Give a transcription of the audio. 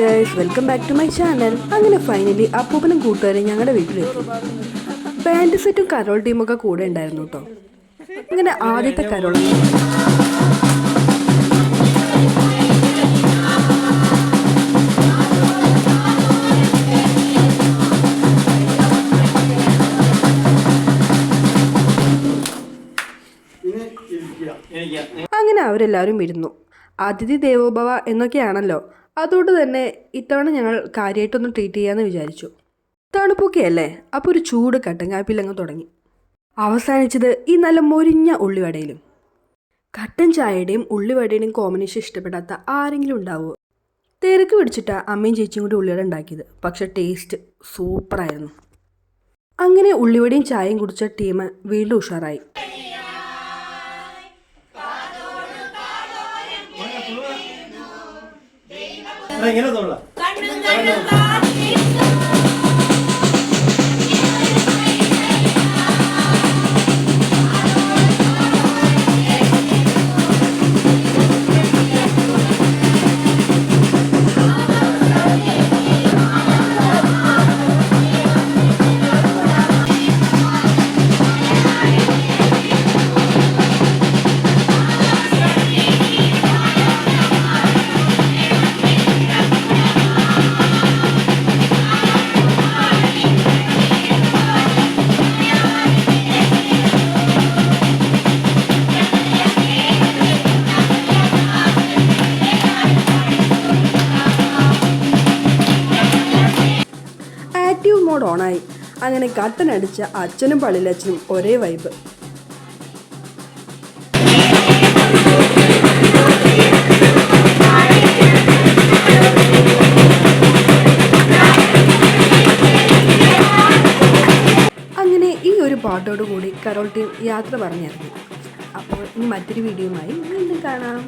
Guys, welcome back to my channel. അങ്ങനെ finally അപ്പൂപ്പനും കൂട്ടുകാരും ഞങ്ങളുടെ വീട്ടിലെത്തി. ബാൻഡ് സെറ്റും കരോൾ ടീമൊക്കെ കൂടെ ഉണ്ടായിരുന്നു കേട്ടോ. അങ്ങനെ ആദ്യത്തെ കരോൾ അങ്ങനെ അവരെല്ലാവരും ഇരുന്നു. അതിഥി ദേവോഭവ എന്നൊക്കെയാണല്ലോ, അതുകൊണ്ട് തന്നെ ഇത്തവണ ഞങ്ങൾ കാര്യമായിട്ടൊന്ന് ട്രീറ്റ് ചെയ്യാമെന്ന് വിചാരിച്ചു. തണുപ്പൊക്കെ അല്ലേ, അപ്പോൾ ഒരു ചൂട് കട്ടൻ കാപ്പിലങ്ങ് തുടങ്ങി. അവസാനിച്ചത് ഈ നല്ല മൊരിഞ്ഞ ഉള്ളിവടയിലും. കട്ടൻ ചായയുടെയും ഉള്ളിവടയുടെയും കോമ്പിനേഷൻ ഇഷ്ടപ്പെടാത്ത ആരെങ്കിലും ഉണ്ടാവുമോ? തിരക്ക് പിടിച്ചിട്ടാ അമ്മയും ചേച്ചിയും കൂടി ഉള്ളിവട ഉണ്ടാക്കിയത്. പക്ഷെ ടേസ്റ്റ് സൂപ്പറായിരുന്നു. അങ്ങനെ ഉള്ളിവടയും ചായയും കുടിച്ച ടീം വീണ്ടും ഉഷാറായി. മോഡ് ഓണായി. അങ്ങനെ കട്ടനടിച്ച അച്ഛനും പള്ളിയിലച്ഛനും ഒരേ വൈബ്. അങ്ങനെ ഈ ഒരു പാട്ടോടുകൂടി കരോൾ ടീം യാത്ര പറഞ്ഞിറങ്ങി. അപ്പോൾ ഇനി മറ്റൊരു വീഡിയോയുമായി വീണ്ടും കാണാം.